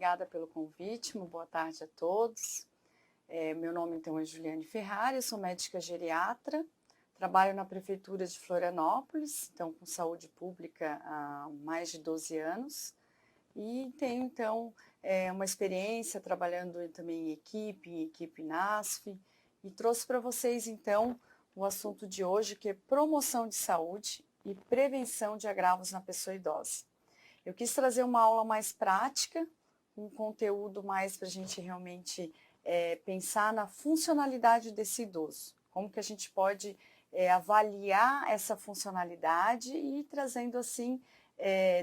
obrigada pelo convite, uma boa tarde a todos. Meu nome então é Juliane Ferrari, eu sou médica geriatra, trabalho na Prefeitura de Florianópolis, então com saúde pública há mais de 12 anos e tenho então uma experiência trabalhando também em equipe NASF e trouxe para vocês então o assunto de hoje que é promoção de saúde e prevenção de agravos na pessoa idosa. Eu quis trazer uma aula mais prática, um conteúdo mais para a gente realmente pensar na funcionalidade desse idoso, como que a gente pode avaliar essa funcionalidade e ir trazendo assim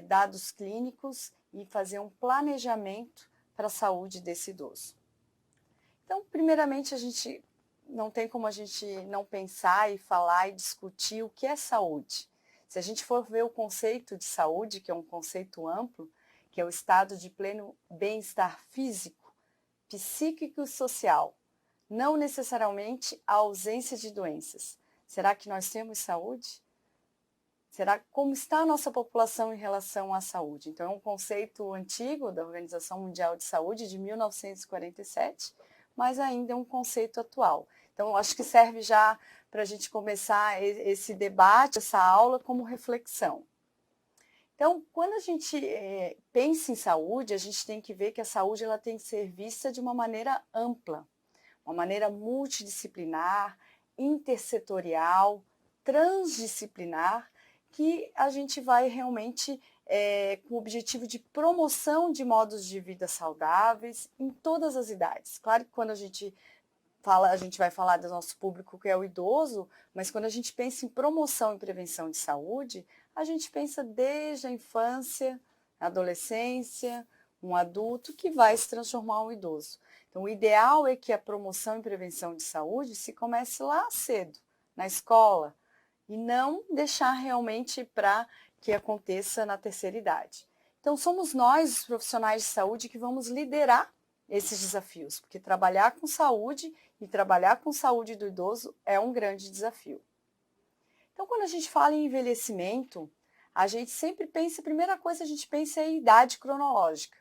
dados clínicos e fazer um planejamento para a saúde desse idoso. Então, primeiramente, a gente não tem como a gente não pensar e falar e discutir o que é saúde. Se a gente for ver o conceito de saúde, que é um conceito amplo, que é o estado de pleno bem-estar físico, psíquico e social, não necessariamente a ausência de doenças. Será que nós temos saúde? Como está a nossa população em relação à saúde? Então, é um conceito antigo da Organização Mundial de Saúde, de 1947, mas ainda é um conceito atual. Então, acho que serve já para a gente começar esse debate, essa aula, como reflexão. Então, quando a gente pensa em saúde, a gente tem que ver que a saúde ela tem que ser vista de uma maneira ampla, uma maneira multidisciplinar, intersetorial, transdisciplinar, que a gente vai realmente com o objetivo de promoção de modos de vida saudáveis em todas as idades. Claro que quando a gente vai falar do nosso público que é o idoso, mas quando a gente pensa em promoção e prevenção de saúde, a gente pensa desde a infância, a adolescência, um adulto que vai se transformar em um idoso. Então, o ideal é que a promoção e prevenção de saúde se comece lá cedo, na escola, e não deixar realmente para que aconteça na terceira idade. Então, somos nós, os profissionais de saúde, que vamos liderar esses desafios, porque trabalhar com saúde e trabalhar com saúde do idoso é um grande desafio. Então, quando a gente fala em envelhecimento, a gente sempre pensa, a primeira coisa a gente pensa é a idade cronológica,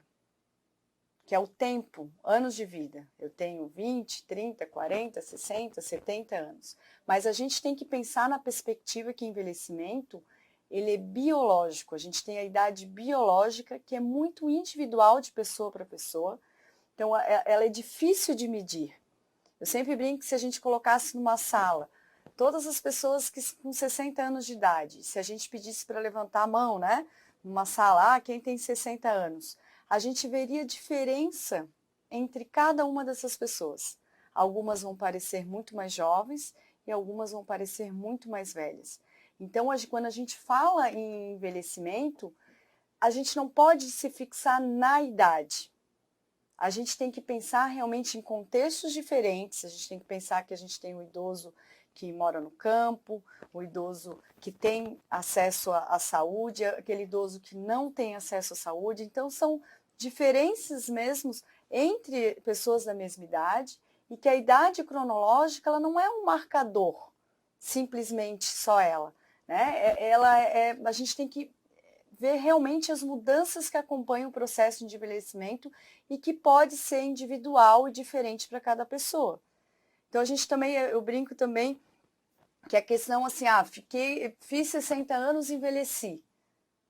que é o tempo, anos de vida. Eu tenho 20, 30, 40, 60, 70 anos. Mas a gente tem que pensar na perspectiva que envelhecimento, ele é biológico. A gente tem a idade biológica, que é muito individual de pessoa para pessoa. Então, ela é difícil de medir. Eu sempre brinco que se a gente colocasse numa sala todas as pessoas com 60 anos de idade, se a gente pedisse para levantar a mão, né, numa sala, quem tem 60 anos, a gente veria diferença entre cada uma dessas pessoas. Algumas vão parecer muito mais jovens e algumas vão parecer muito mais velhas. Então, quando a gente fala em envelhecimento, a gente não pode se fixar na idade. A gente tem que pensar realmente em contextos diferentes, a gente tem que pensar que a gente tem o idoso que mora no campo, o idoso que tem acesso à saúde, aquele idoso que não tem acesso à saúde. Então, são diferenças mesmo entre pessoas da mesma idade e que a idade cronológica ela não é um marcador, simplesmente só ela. Né? A gente tem que ver realmente as mudanças que acompanham o processo de envelhecimento e que pode ser individual e diferente para cada pessoa. Então, a gente também, eu brinco também que a questão assim, fiz 60 anos e envelheci.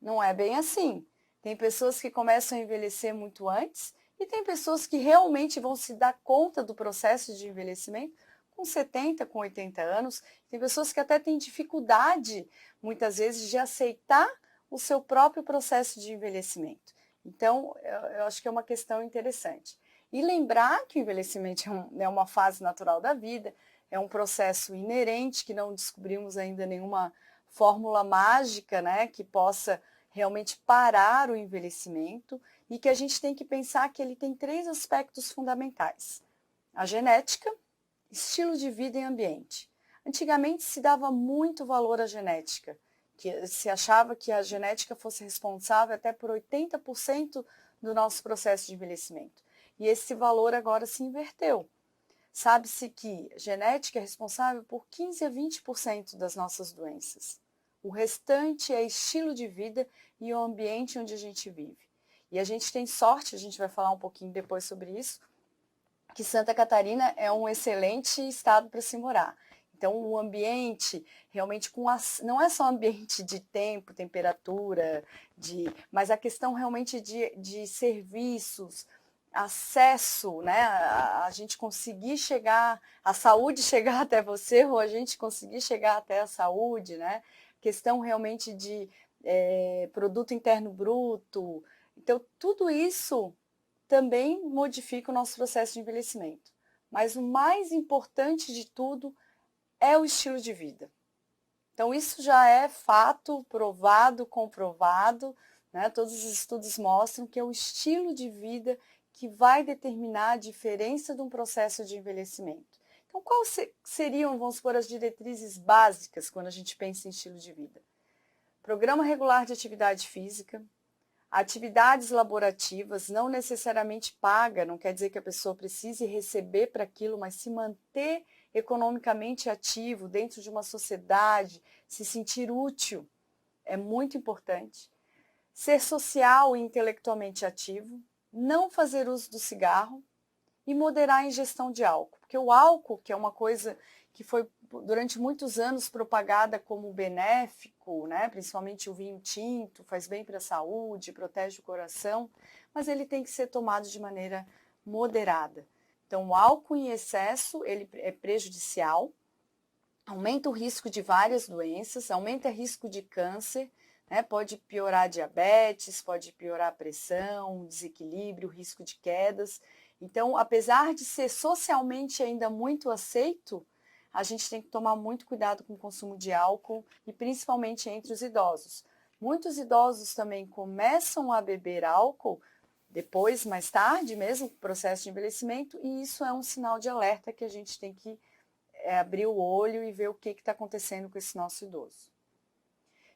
Não é bem assim. Tem pessoas que começam a envelhecer muito antes e tem pessoas que realmente vão se dar conta do processo de envelhecimento com 70, com 80 anos. Tem pessoas que até têm dificuldade, muitas vezes, de aceitar o seu próprio processo de envelhecimento. Então, eu acho que é uma questão interessante. E lembrar que o envelhecimento é uma fase natural da vida, é um processo inerente, que não descobrimos ainda nenhuma fórmula mágica, né, que possa realmente parar o envelhecimento e que a gente tem que pensar que ele tem 3 aspectos fundamentais. A genética, estilo de vida e ambiente. Antigamente se dava muito valor à genética, que se achava que a genética fosse responsável até por 80% do nosso processo de envelhecimento. E esse valor agora se inverteu. Sabe-se que a genética é responsável por 15 a 20% das nossas doenças. O restante é estilo de vida e o ambiente onde a gente vive. E a gente tem sorte, a gente vai falar um pouquinho depois sobre isso, que Santa Catarina é um excelente estado para se morar. Então, o ambiente realmente não é só ambiente de tempo, temperatura, mas a questão realmente de serviços, acesso, né? A gente conseguir chegar, a saúde chegar até você, ou a gente conseguir chegar até a saúde, né? Questão realmente de produto interno bruto. Então, tudo isso também modifica o nosso processo de envelhecimento. Mas o mais importante de tudo é o estilo de vida. Então, isso já é fato, provado, comprovado, né? Todos os estudos mostram que é o estilo de vida que vai determinar a diferença de um processo de envelhecimento. Então, quais seriam, vamos supor, as diretrizes básicas quando a gente pensa em estilo de vida? Programa regular de atividade física, atividades laborativas, não necessariamente paga, não quer dizer que a pessoa precise receber para aquilo, mas se manter economicamente ativo dentro de uma sociedade, se sentir útil, é muito importante. Ser social e intelectualmente ativo, não fazer uso do cigarro e moderar a ingestão de álcool. Porque o álcool, que é uma coisa que foi durante muitos anos propagada como benéfico, né? Principalmente o vinho tinto, faz bem para a saúde, protege o coração, mas ele tem que ser tomado de maneira moderada. Então, o álcool em excesso, ele é prejudicial, aumenta o risco de várias doenças, aumenta o risco de câncer, né? Pode piorar a diabetes, pode piorar a pressão, desequilíbrio, risco de quedas. Então, apesar de ser socialmente ainda muito aceito, a gente tem que tomar muito cuidado com o consumo de álcool e principalmente entre os idosos. Muitos idosos também começam a beber álcool depois, mais tarde, mesmo com o processo de envelhecimento, e isso é um sinal de alerta que a gente tem que abrir o olho e ver o que está acontecendo com esse nosso idoso.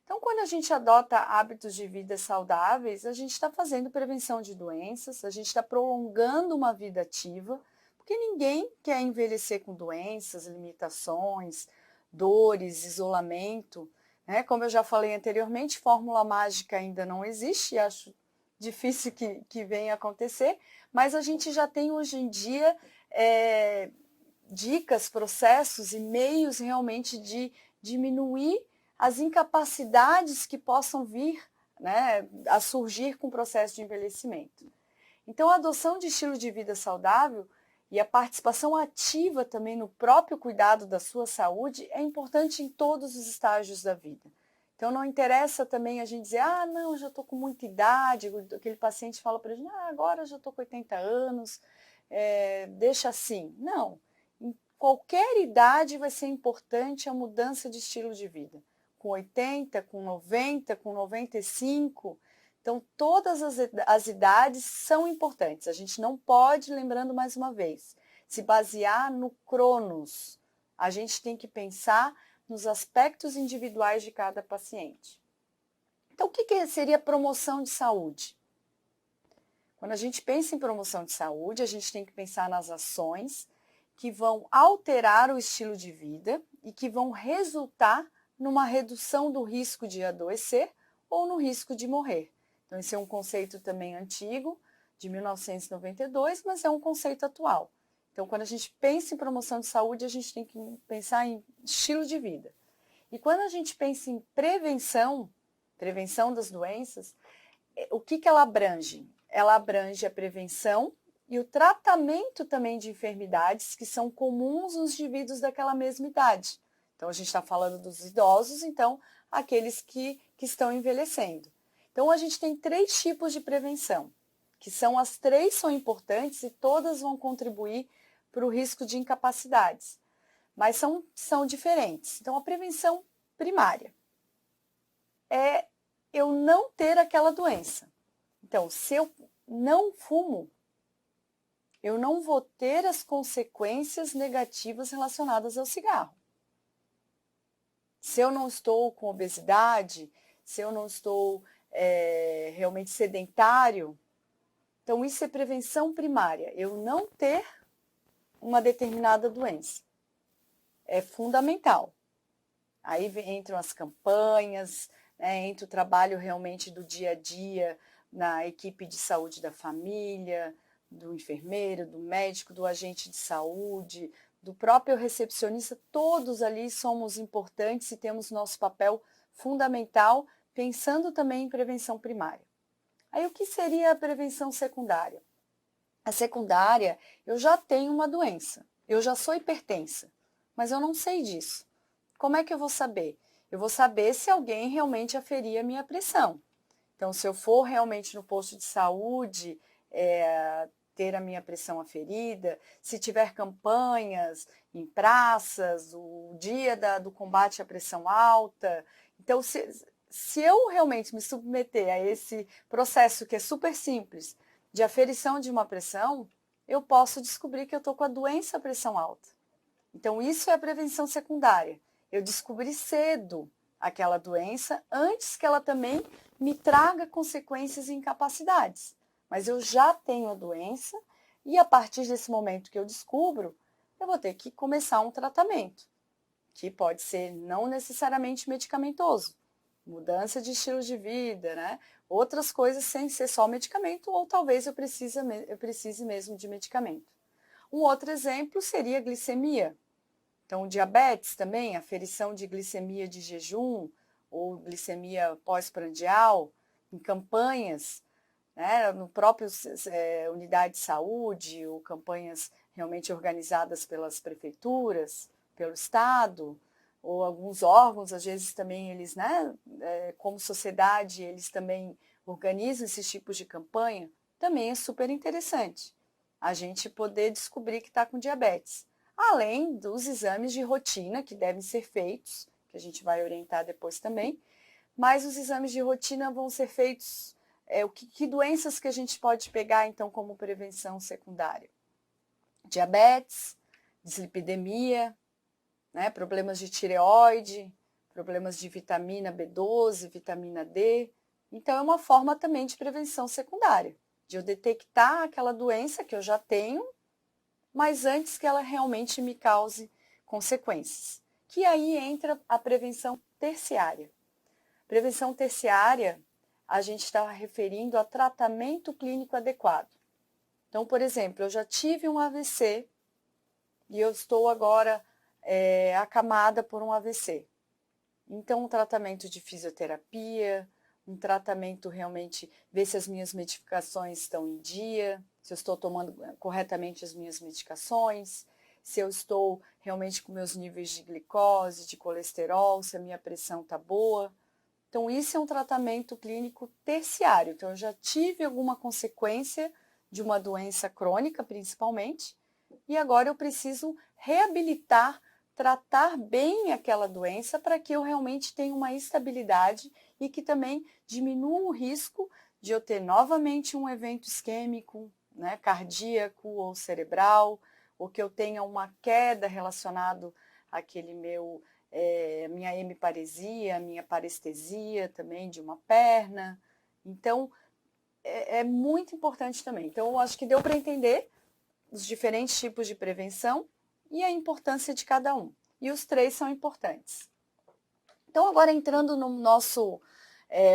Então, quando a gente adota hábitos de vida saudáveis, a gente está fazendo prevenção de doenças, a gente está prolongando uma vida ativa, porque ninguém quer envelhecer com doenças, limitações, dores, isolamento, né? Como eu já falei anteriormente, fórmula mágica ainda não existe, e acho difícil que venha a acontecer, mas a gente já tem hoje em dia dicas, processos e meios realmente de diminuir as incapacidades que possam vir, né, a surgir com o processo de envelhecimento. Então, a adoção de estilo de vida saudável e a participação ativa também no próprio cuidado da sua saúde é importante em todos os estágios da vida. Então, não interessa também a gente dizer, não, já estou com muita idade, aquele paciente fala para a gente, agora já estou com 80 anos, deixa assim. Não, em qualquer idade vai ser importante a mudança de estilo de vida. Com 80, com 90, com 95. Então, todas as idades são importantes. A gente não pode, lembrando mais uma vez, se basear no Cronos. A gente tem que pensar nos aspectos individuais de cada paciente. Então, o que seria promoção de saúde? Quando a gente pensa em promoção de saúde, a gente tem que pensar nas ações que vão alterar o estilo de vida e que vão resultar numa redução do risco de adoecer ou no risco de morrer. Então, esse é um conceito também antigo, de 1992, mas é um conceito atual. Então, quando a gente pensa em promoção de saúde, a gente tem que pensar em estilo de vida. E quando a gente pensa em prevenção das doenças, o que ela abrange? Ela abrange a prevenção e o tratamento também de enfermidades que são comuns nos indivíduos daquela mesma idade. Então, a gente está falando dos idosos, então, aqueles que estão envelhecendo. Então, a gente tem 3 tipos de prevenção, que as 3 são importantes e todas vão contribuir para o risco de incapacidades, mas são diferentes. Então, a prevenção primária é eu não ter aquela doença. Então, se eu não fumo, eu não vou ter as consequências negativas relacionadas ao cigarro. Se eu não estou com obesidade, se eu não estou realmente sedentário, então isso é prevenção primária, eu não ter uma determinada doença. É fundamental. Aí entram as campanhas, entra o trabalho realmente do dia a dia, na equipe de saúde da família, do enfermeiro, do médico, do agente de saúde, do próprio recepcionista, todos ali somos importantes e temos nosso papel fundamental, pensando também em prevenção primária. Aí o que seria a prevenção secundária? A secundária, eu já tenho uma doença, eu já sou hipertensa, mas eu não sei disso. Como é que eu vou saber? Eu vou saber se alguém realmente aferir a minha pressão. Então, se eu for realmente no posto de saúde, ter a minha pressão aferida, se tiver campanhas em praças, o dia do combate à pressão alta. Então, se eu realmente me submeter a esse processo que é super simples, de aferição de uma pressão, eu posso descobrir que eu estou com a doença pressão alta. Então, isso é a prevenção secundária. Eu descobri cedo aquela doença antes que ela também me traga consequências e incapacidades. Mas eu já tenho a doença e a partir desse momento que eu descubro, eu vou ter que começar um tratamento, que pode ser não necessariamente medicamentoso, mudança de estilo de vida, né? Outras coisas sem ser só medicamento, ou talvez eu precise mesmo de medicamento. Um outro exemplo seria a glicemia. Então, o diabetes também, aferição de glicemia de jejum ou glicemia pós-prandial, em campanhas, né, no próprio unidade de saúde, ou campanhas realmente organizadas pelas prefeituras, pelo Estado, ou alguns órgãos, às vezes também eles, né, como sociedade, eles também organizam esses tipos de campanha, também é super interessante a gente poder descobrir que está com diabetes. Além dos exames de rotina que devem ser feitos, que a gente vai orientar depois também, mas os exames de rotina vão ser feitos, que doenças que a gente pode pegar então como prevenção secundária? Diabetes, dislipidemia, né, problemas de tireoide, problemas de vitamina B12, vitamina D. Então é uma forma também de prevenção secundária, de eu detectar aquela doença que eu já tenho, mas antes que ela realmente me cause consequências. Que aí entra a prevenção terciária. Prevenção terciária, a gente está referindo a tratamento clínico adequado. Então, por exemplo, eu já tive um AVC e eu estou agora acamada por um AVC. Então, um tratamento de fisioterapia, um tratamento realmente, ver se as minhas medicações estão em dia, se eu estou tomando corretamente as minhas medicações, se eu estou realmente com meus níveis de glicose, de colesterol, se a minha pressão está boa. Então, isso é um tratamento clínico terciário. Então, eu já tive alguma consequência de uma doença crônica, principalmente, e agora eu preciso reabilitar, tratar bem aquela doença para que eu realmente tenha uma estabilidade e que também diminua o risco de eu ter novamente um evento isquêmico, né, cardíaco ou cerebral, ou que eu tenha uma queda relacionada àquele minha hemiparesia, minha parestesia também de uma perna. Então, é muito importante também. Então, eu acho que deu para entender os diferentes tipos de prevenção e a importância de cada um. E os três são importantes. Então, agora entrando no nosso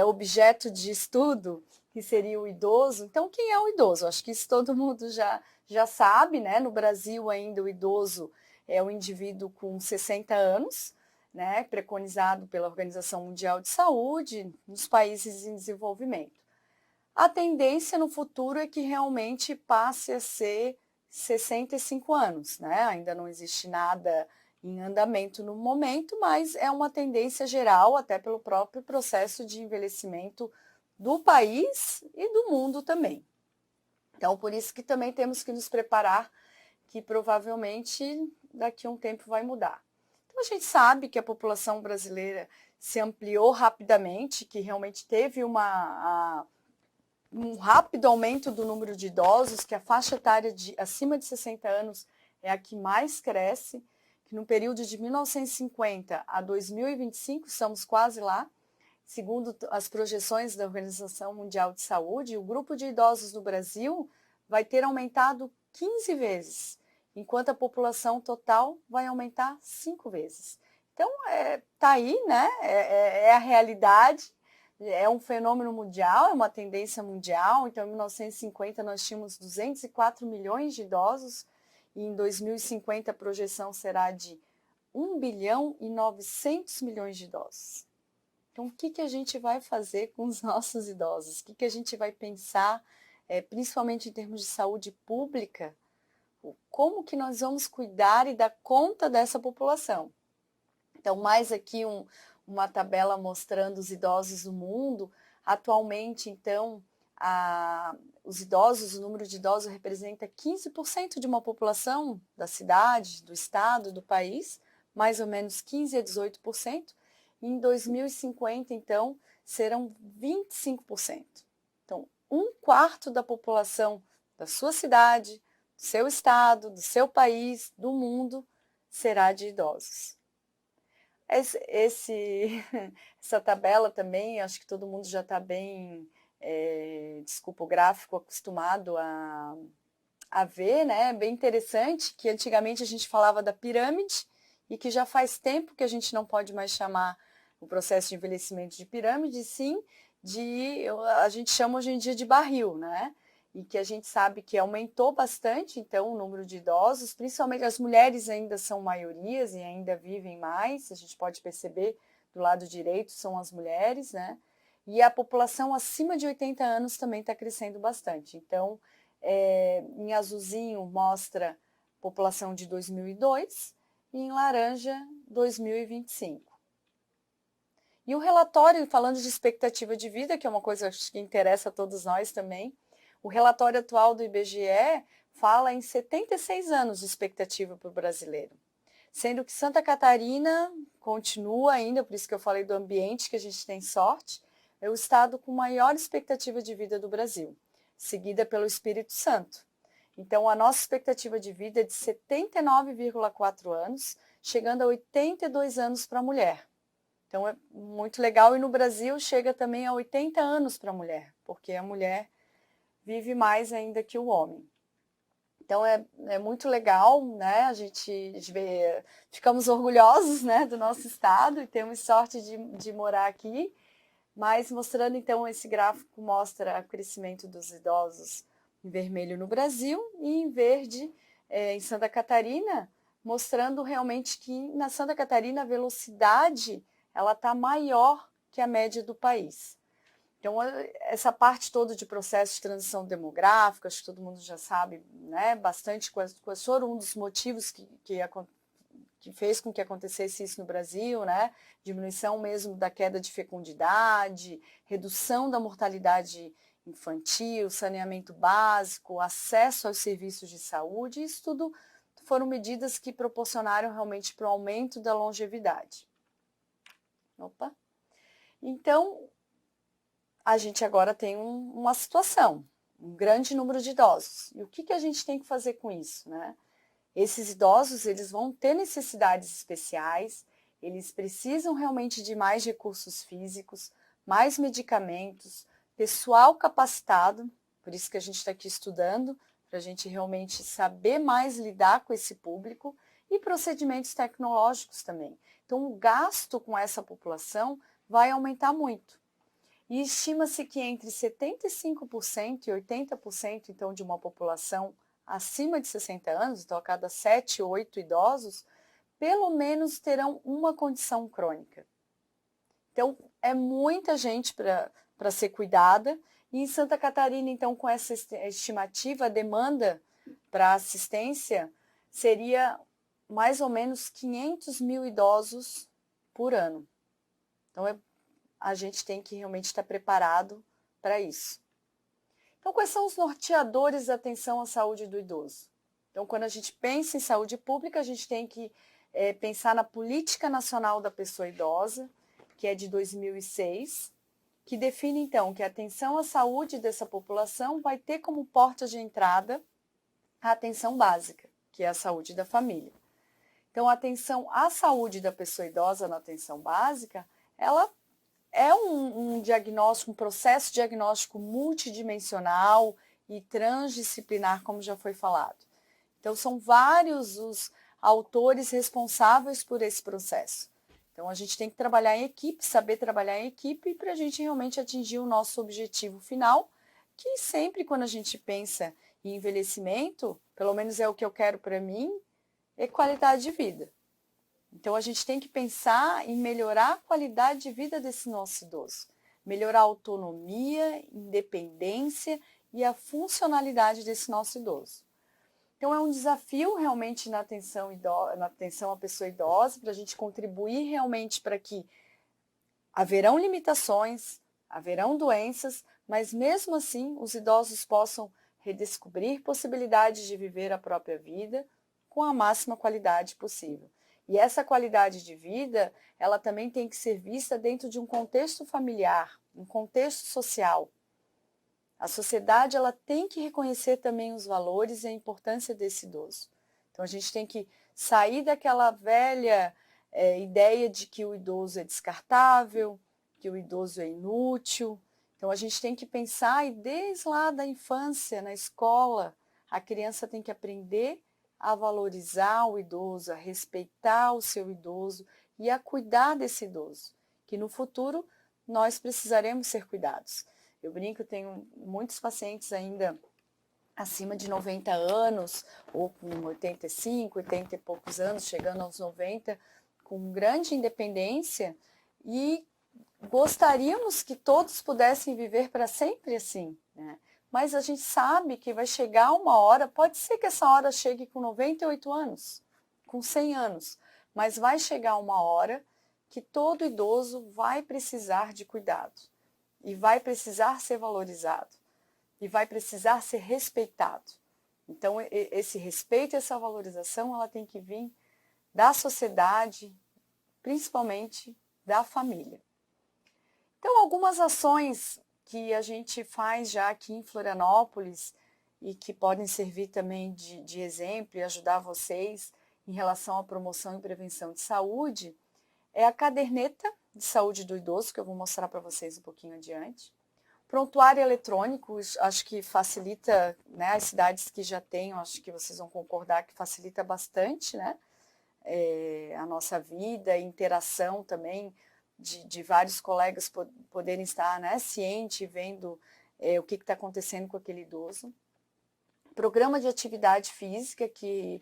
objeto de estudo, que seria o idoso. Então, quem é o idoso? Acho que isso todo mundo já sabe, né? No Brasil ainda o idoso é o indivíduo com 60 anos, né? Preconizado pela Organização Mundial de Saúde nos países em desenvolvimento. A tendência no futuro é que realmente passe a ser 65 anos, né? Ainda não existe nada em andamento no momento, mas é uma tendência geral, até pelo próprio processo de envelhecimento do país e do mundo também. Então, por isso que também temos que nos preparar, que provavelmente daqui a um tempo vai mudar. Então, a gente sabe que a população brasileira se ampliou rapidamente, que realmente teve um rápido aumento do número de idosos, que a faixa etária acima de 60 anos é a que mais cresce, que no período de 1950 a 2025, estamos quase lá, segundo as projeções da Organização Mundial de Saúde, o grupo de idosos no Brasil vai ter aumentado 15 vezes, enquanto a população total vai aumentar 5 vezes. Então, tá aí, né? É a realidade. A é um fenômeno mundial, é uma tendência mundial. Então, em 1950, nós tínhamos 204 milhões de idosos, e em 2050 a projeção será de 1 bilhão e 900 milhões de idosos. Então, o que a gente vai fazer com os nossos idosos? O que a gente vai pensar, principalmente em termos de saúde pública, como que nós vamos cuidar e dar conta dessa população? Então, mais aqui uma tabela mostrando os idosos do mundo. Atualmente, então, os idosos, o número de idosos representa 15% de uma população da cidade, do estado, do país, mais ou menos 15% a 18%. E em 2050, então, serão 25%. Então, 1/4 da população da sua cidade, do seu estado, do seu país, do mundo, será de idosos. Essa tabela também, acho que todo mundo já está bem, desculpa o gráfico, acostumado a ver, né? Bem interessante, que antigamente a gente falava da pirâmide e que já faz tempo que a gente não pode mais chamar o processo de envelhecimento de pirâmide, sim, a gente chama hoje em dia de barril, né? E que a gente sabe que aumentou bastante, então, o número de idosos, principalmente as mulheres ainda são maiorias e ainda vivem mais, a gente pode perceber do lado direito são as mulheres, né? E a população acima de 80 anos também está crescendo bastante. Então, em azulzinho mostra a população de 2002 e em laranja 2025. E o relatório, falando de expectativa de vida, que é uma coisa que interessa a todos nós também, o relatório atual do IBGE fala em 76 anos de expectativa para o brasileiro, sendo que Santa Catarina continua ainda, por isso que eu falei do ambiente, que a gente tem sorte, é o estado com maior expectativa de vida do Brasil, seguida pelo Espírito Santo. Então, a nossa expectativa de vida é de 79,4 anos, chegando a 82 anos para a mulher. Então, é muito legal, e no Brasil chega também a 80 anos para a mulher, porque a mulher vive mais ainda que o homem. Então, é muito legal, né? A gente vê, ficamos orgulhosos, né, do nosso estado e temos sorte de morar aqui, mas mostrando, então, esse gráfico mostra o crescimento dos idosos em vermelho no Brasil e em verde em Santa Catarina, mostrando realmente que na Santa Catarina a velocidade ela está maior que a média do país. Então, essa parte toda de processo de transição demográfica, acho que todo mundo já sabe, né, bastante quais foram um dos motivos que fez com que acontecesse isso no Brasil, né, diminuição mesmo da queda de fecundidade, redução da mortalidade infantil, saneamento básico, acesso aos serviços de saúde, isso tudo foram medidas que proporcionaram realmente para o aumento da longevidade. Opa! Então, a gente agora tem uma situação, um grande número de idosos. E o que a gente tem que fazer com isso, né? Esses idosos, eles vão ter necessidades especiais, eles precisam realmente de mais recursos físicos, mais medicamentos, pessoal capacitado, por isso que a gente está aqui estudando, para a gente realmente saber mais lidar com esse público, e procedimentos tecnológicos também. Então, o gasto com essa população vai aumentar muito. E estima-se que entre 75% e 80%, então, de uma população acima de 60 anos, então a cada 7 ou 8 idosos, pelo menos terão uma condição crônica. Então, é muita gente para ser cuidada. E em Santa Catarina, então, com essa estimativa, a demanda para assistência seria mais ou menos 500 mil idosos por ano. Então, a gente tem que realmente estar preparado para isso. Então, quais são os norteadores da atenção à saúde do idoso? Então, quando a gente pensa em saúde pública, a gente tem que pensar na Política Nacional da Pessoa Idosa, que é de 2006, que define, então, que a atenção à saúde dessa população vai ter como porta de entrada a atenção básica, que é a saúde da família. Então, a atenção à saúde da pessoa idosa na atenção básica, ela é um diagnóstico, um processo diagnóstico multidimensional e transdisciplinar, como já foi falado. Então, são vários os autores responsáveis por esse processo. Então, a gente tem que trabalhar em equipe, saber trabalhar em equipe para a gente realmente atingir o nosso objetivo final, que sempre quando a gente pensa em envelhecimento, pelo menos é o que eu quero para mim, é qualidade de vida. Então, a gente tem que pensar em melhorar a qualidade de vida desse nosso idoso, melhorar a autonomia, independência e a funcionalidade desse nosso idoso. Então, é um desafio realmente na atenção à pessoa idosa, para a gente contribuir realmente para que haverão limitações, haverão doenças, mas mesmo assim os idosos possam redescobrir possibilidades de viver a própria vida com a máxima qualidade possível. E essa qualidade de vida, ela também tem que ser vista dentro de um contexto familiar, um contexto social. A sociedade ela tem que reconhecer também os valores e a importância desse idoso. Então a gente tem que sair daquela velha ideia de que o idoso é descartável, que o idoso é inútil. Então a gente tem que pensar, e desde lá da infância, na escola, a criança tem que aprender a valorizar o idoso, a respeitar o seu idoso e a cuidar desse idoso, que no futuro nós precisaremos ser cuidados. Eu brinco, eu tenho muitos pacientes ainda acima de 90 anos, ou com 85, 80 e poucos anos, chegando aos 90, com grande independência, e gostaríamos que todos pudessem viver para sempre assim, né? Mas a gente sabe que vai chegar uma hora, pode ser que essa hora chegue com 98 anos, com 100 anos, mas vai chegar uma hora que todo idoso vai precisar de cuidado, e vai precisar ser valorizado, e vai precisar ser respeitado. Então, esse respeito e essa valorização, ela tem que vir da sociedade, principalmente da família. Então, algumas ações que a gente faz já aqui em Florianópolis e que podem servir também de exemplo e ajudar vocês em relação à promoção e prevenção de saúde, é a caderneta de saúde do idoso, que eu vou mostrar para vocês um pouquinho adiante. Prontuário eletrônico, acho que facilita, né, as cidades que já têm, acho que vocês vão concordar que facilita bastante, né, a nossa vida, interação também de vários colegas poderem estar, né, ciente, vendo o que está acontecendo com aquele idoso. Programa de atividade física, que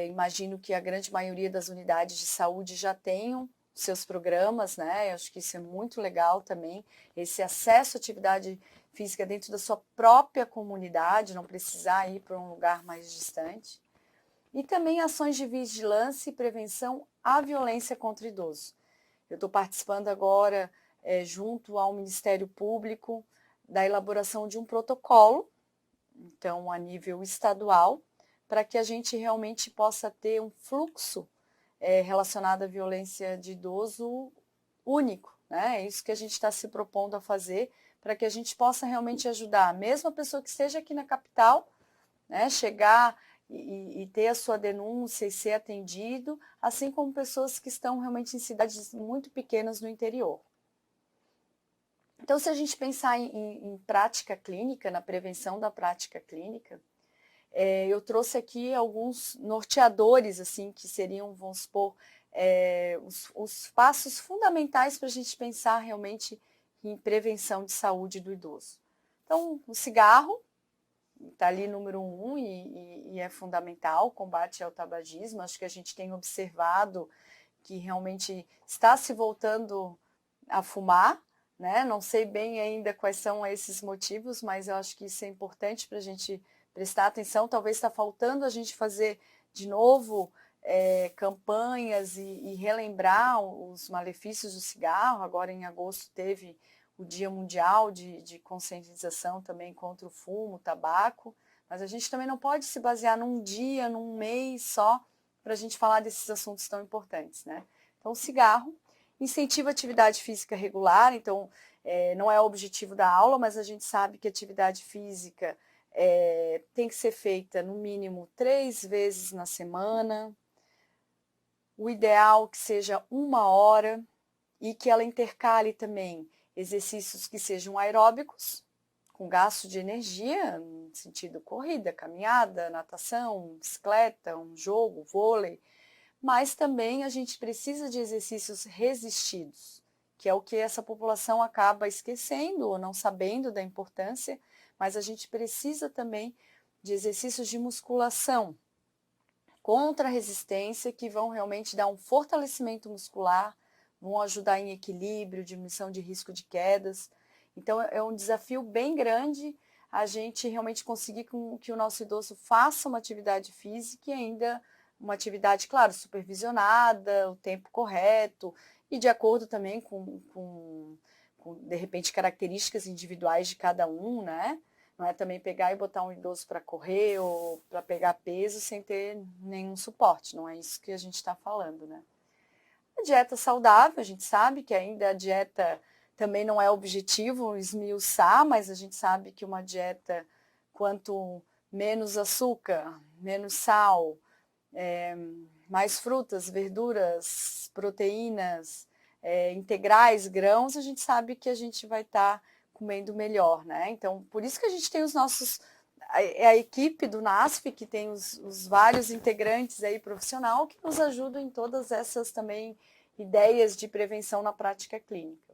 imagino que a grande maioria das unidades de saúde já tenham seus programas, né? Eu acho que isso é muito legal também, esse acesso à atividade física dentro da sua própria comunidade, não precisar ir para um lugar mais distante. E também ações de vigilância e prevenção à violência contra o idoso. Eu estou participando agora, junto ao Ministério Público, da elaboração de um protocolo, então a nível estadual, para que a gente realmente possa ter um fluxo relacionado à violência de idoso único, né? É isso que a gente está se propondo a fazer, para que a gente possa realmente ajudar, mesmo a pessoa que esteja aqui na capital, né, chegar e ter a sua denúncia e ser atendido, assim como pessoas que estão realmente em cidades muito pequenas no interior. Então, se a gente pensar em prática clínica, na prevenção da prática clínica, eu trouxe aqui alguns norteadores, assim, que seriam, vamos supor, os passos fundamentais para a gente pensar realmente em prevenção de saúde do idoso. Então, o cigarro está ali número 1 e é fundamental, combate ao tabagismo. Acho que a gente tem observado que realmente está se voltando a fumar, né? Não sei bem ainda quais são esses motivos, mas eu acho que isso é importante para a gente prestar atenção. Talvez está faltando a gente fazer de novo campanhas e relembrar os malefícios do cigarro. Agora em agosto teve o Dia Mundial de conscientização também contra o fumo, o tabaco, mas a gente também não pode se basear num dia, num mês só, para a gente falar desses assuntos tão importantes, né? Então, o cigarro incentiva a atividade física regular, então não é o objetivo da aula, mas a gente sabe que a atividade física tem que ser feita no mínimo 3 vezes na semana, o ideal que seja 1 hora e que ela intercale também exercícios que sejam aeróbicos, com gasto de energia, no sentido corrida, caminhada, natação, bicicleta, um jogo, vôlei, mas também a gente precisa de exercícios resistidos, que é o que essa população acaba esquecendo ou não sabendo da importância, mas a gente precisa também de exercícios de musculação contra a resistência, que vão realmente dar um fortalecimento muscular, vão ajudar em equilíbrio, diminuição de risco de quedas. Então é um desafio bem grande a gente realmente conseguir que o nosso idoso faça uma atividade física e ainda uma atividade, claro, supervisionada, o tempo correto e de acordo também com de repente, características individuais de cada um, né? Não é também pegar e botar um idoso para correr ou para pegar peso sem ter nenhum suporte, não é isso que a gente está falando, né? A dieta saudável, a gente sabe que ainda a dieta também não é objetivo esmiuçar, mas a gente sabe que uma dieta, quanto menos açúcar, menos sal, mais frutas, verduras, proteínas, integrais, grãos, a gente sabe que a gente vai estar comendo melhor, né? Então, por isso que a gente tem os nossos, a equipe do NASF, que tem os vários integrantes aí profissional, que nos ajudam em todas essas também ideias de prevenção na prática clínica.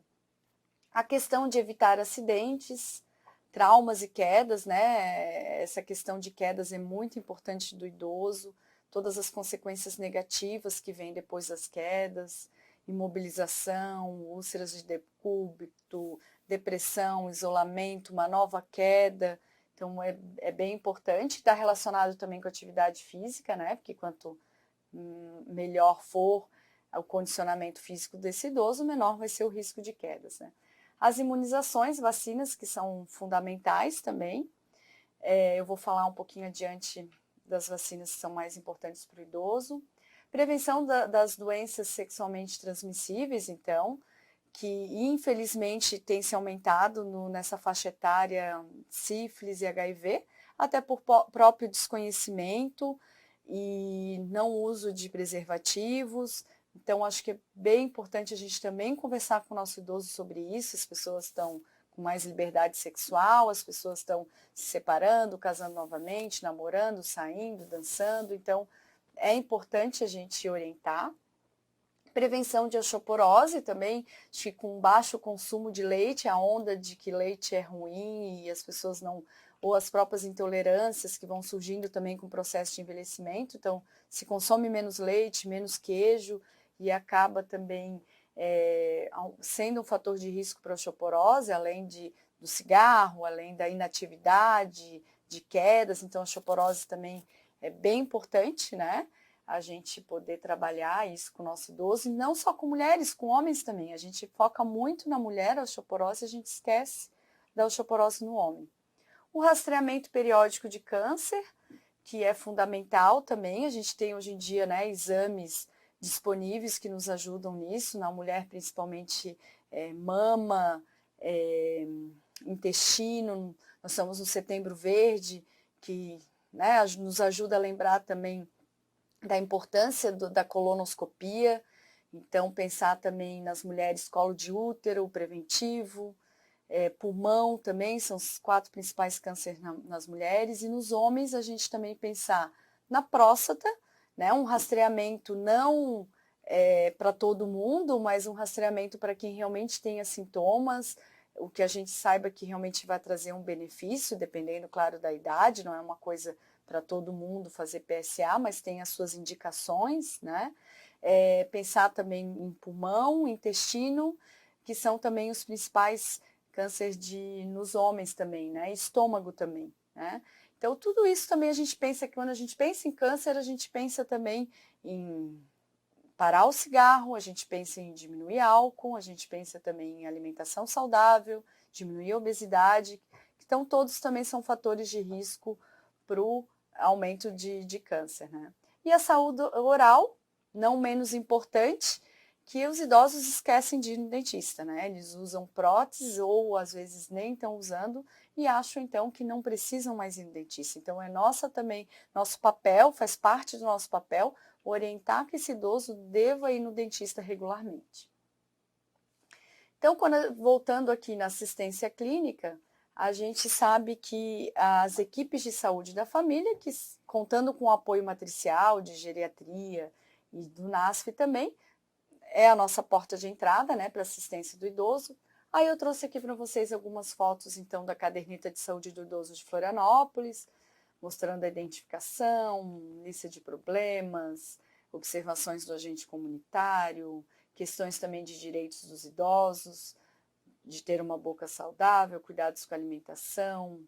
A questão de evitar acidentes, traumas e quedas, né? Essa questão de quedas é muito importante do idoso, todas as consequências negativas que vêm depois das quedas, imobilização, úlceras de decúbito, depressão, isolamento, uma nova queda. Então é bem importante, está relacionado também com a atividade física, né? Porque quanto melhor for o condicionamento físico desse idoso, menor vai ser o risco de quedas, né? As imunizações, vacinas, que são fundamentais também. Eu vou falar um pouquinho adiante das vacinas que são mais importantes para o idoso. Prevenção das doenças sexualmente transmissíveis, então, que infelizmente tem se aumentado nessa faixa etária, sífilis e HIV, até por próprio desconhecimento e não uso de preservativos. Então, acho que é bem importante a gente também conversar com o nosso idoso sobre isso. As pessoas estão com mais liberdade sexual, as pessoas estão se separando, casando novamente, namorando, saindo, dançando. Então, é importante a gente orientar. Prevenção de osteoporose também, acho que com baixo consumo de leite, a onda de que leite é ruim e as pessoas não, ou as próprias intolerâncias que vão surgindo também com o processo de envelhecimento. Então, se consome menos leite, menos queijo e acaba também sendo um fator de risco para a osteoporose, além do cigarro, além da inatividade, de quedas. Então, a osteoporose também é bem importante, né? A gente poder trabalhar isso com o nosso idoso, e não só com mulheres, com homens também. A gente foca muito na mulher, a osteoporose, a gente esquece da osteoporose no homem. O rastreamento periódico de câncer, que é fundamental também. A gente tem hoje em dia, né, exames disponíveis que nos ajudam nisso, na mulher principalmente mama, intestino. Nós estamos no Setembro Verde, que, né, nos ajuda a lembrar também da importância da colonoscopia. Então, pensar também nas mulheres colo de útero, preventivo, pulmão também, são os 4 principais cânceres nas mulheres, e nos homens a gente também pensar na próstata, né, um rastreamento não para todo mundo, mas um rastreamento para quem realmente tenha sintomas, o que a gente saiba que realmente vai trazer um benefício, dependendo, claro, da idade, não é uma coisa para todo mundo fazer PSA, mas tem as suas indicações, né? Pensar também em pulmão, intestino, que são também os principais cânceres nos homens também, né? Estômago também, né? Então, tudo isso também a gente pensa que quando a gente pensa em câncer, a gente pensa também em parar o cigarro, a gente pensa em diminuir álcool, a gente pensa também em alimentação saudável, diminuir a obesidade. Então, todos também são fatores de risco para o aumento de câncer, né? E a saúde oral, não menos importante, que os idosos esquecem de ir no dentista, né? Eles usam próteses ou às vezes nem estão usando e acham então que não precisam mais ir no dentista. Então é nosso papel, faz parte do nosso papel, orientar que esse idoso deva ir no dentista regularmente. Então, voltando aqui na assistência clínica, a gente sabe que as equipes de saúde da família, que contando com o apoio matricial de geriatria e do NASF também, é a nossa porta de entrada, né, para assistência do idoso. Aí eu trouxe aqui para vocês algumas fotos, então, da caderneta de saúde do idoso de Florianópolis, mostrando a identificação, lista de problemas, observações do agente comunitário, questões também de direitos dos idosos, de ter uma boca saudável, cuidados com a alimentação,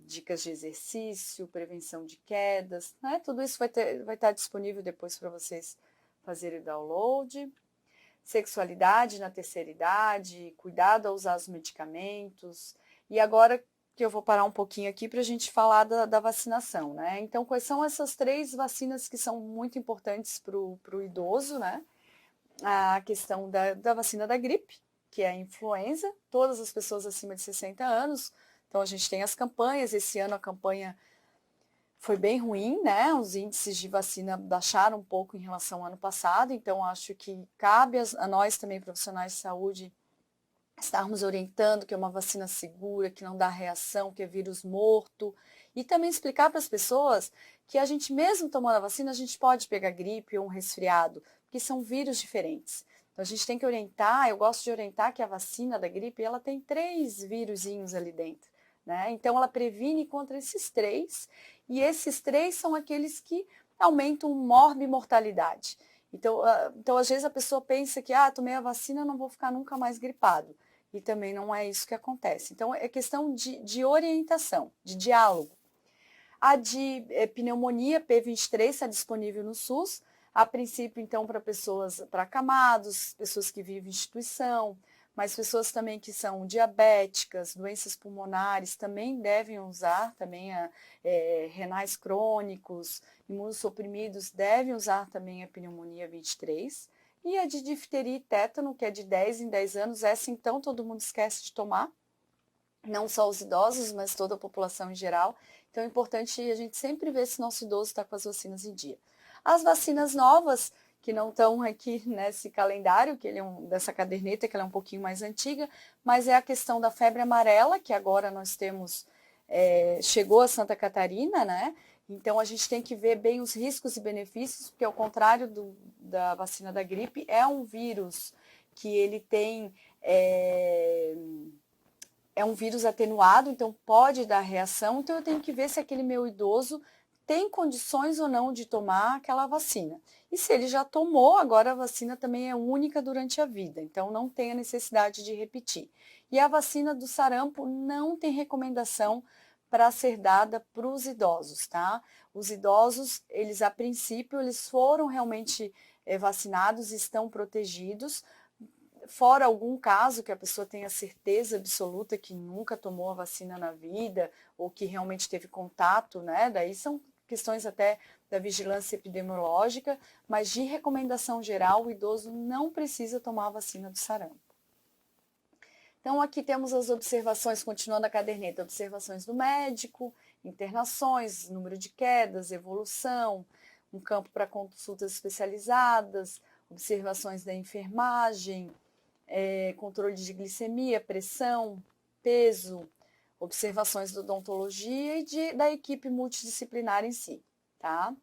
dicas de exercício, prevenção de quedas, né? Tudo isso vai estar disponível depois para vocês fazerem o download. Sexualidade na terceira idade, cuidado ao usar os medicamentos. E agora que eu vou parar um pouquinho aqui para a gente falar da vacinação, né? Então, quais são essas 3 vacinas que são muito importantes para o idoso, né? A questão da vacina da gripe, que é a influenza, todas as pessoas acima de 60 anos. Então, a gente tem as campanhas, esse ano a campanha foi bem ruim, né? Os índices de vacina baixaram um pouco em relação ao ano passado, então acho que cabe a nós também, profissionais de saúde, estarmos orientando que é uma vacina segura, que não dá reação, que é vírus morto, e também explicar para as pessoas que a gente mesmo tomando a vacina, a gente pode pegar gripe ou um resfriado, porque são vírus diferentes. Então a gente tem que orientar, eu gosto de orientar que a vacina da gripe, ela tem 3 vírusinhos ali dentro, né? Então ela previne contra esses 3, e esses 3 são aqueles que aumentam morbimortalidade. Então, às vezes a pessoa pensa que, tomei a vacina, não vou ficar nunca mais gripado. E também não é isso que acontece. Então, é questão de orientação, de diálogo. A de pneumonia P23 está disponível no SUS, a princípio, então, para pessoas, para acamados, pessoas que vivem em instituição, mas pessoas também que são diabéticas, doenças pulmonares, também devem usar, também renais crônicos, imunossuprimidos, devem usar também a pneumonia 23. E a de difteria e tétano, que é de 10 em 10 anos, essa então todo mundo esquece de tomar, não só os idosos, mas toda a população em geral. Então é importante a gente sempre ver se nosso idoso está com as vacinas em dia. As vacinas novas, que não estão aqui nesse calendário, que ele é dessa caderneta, que ela é um pouquinho mais antiga, mas é a questão da febre amarela, que agora nós temos, chegou a Santa Catarina, né? Então a gente tem que ver bem os riscos e benefícios, porque ao contrário da vacina da gripe, é um vírus que ele tem... É um vírus atenuado, então pode dar reação, então eu tenho que ver se aquele meu idoso tem condições ou não de tomar aquela vacina. E se ele já tomou, agora a vacina também é única durante a vida, então não tem a necessidade de repetir. E a vacina do sarampo não tem recomendação para ser dada para os idosos, tá? Os idosos, eles a princípio, eles foram realmente vacinados e estão protegidos, fora algum caso que a pessoa tenha certeza absoluta que nunca tomou a vacina na vida, ou que realmente teve contato, né? Daí são questões até da vigilância epidemiológica, mas de recomendação geral, o idoso não precisa tomar a vacina do sarampo. Então aqui temos as observações, continuando a caderneta, observações do médico, internações, número de quedas, evolução, um campo para consultas especializadas, observações da enfermagem, controle de glicemia, pressão, peso, observações da odontologia e da equipe multidisciplinar em si, tá?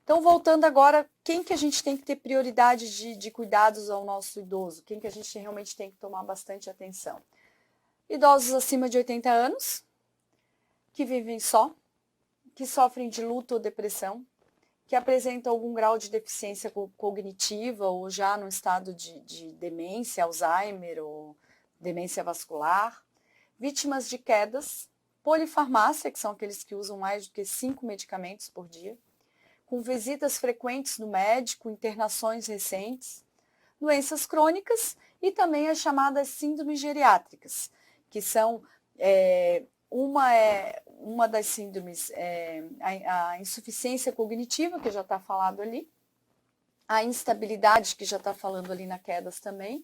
Então, voltando agora, quem que a gente tem que ter prioridade de cuidados ao nosso idoso? Quem que a gente realmente tem que tomar bastante atenção? Idosos acima de 80 anos, que vivem só, que sofrem de luto ou depressão, que apresentam algum grau de deficiência cognitiva ou já no estado de demência, Alzheimer ou demência vascular, vítimas de quedas, polifarmácia, que são aqueles que usam mais do que 5 medicamentos por dia, com visitas frequentes no médico, internações recentes, doenças crônicas e também as chamadas síndromes geriátricas, que são uma das síndromes, a insuficiência cognitiva, que já está falado ali, a instabilidade, que já está falando ali na quedas também,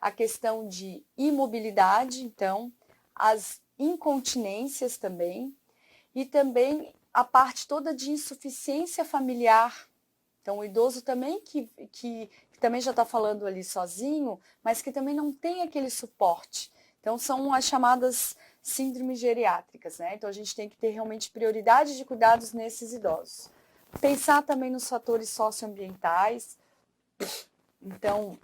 a questão de imobilidade, então, as incontinências também, e também a parte toda de insuficiência familiar. Então, o idoso também que também já está falando ali sozinho, mas que também não tem aquele suporte. Então, são as chamadas síndromes geriátricas, né? Então, a gente tem que ter realmente prioridade de cuidados nesses idosos. Pensar também nos fatores socioambientais, então,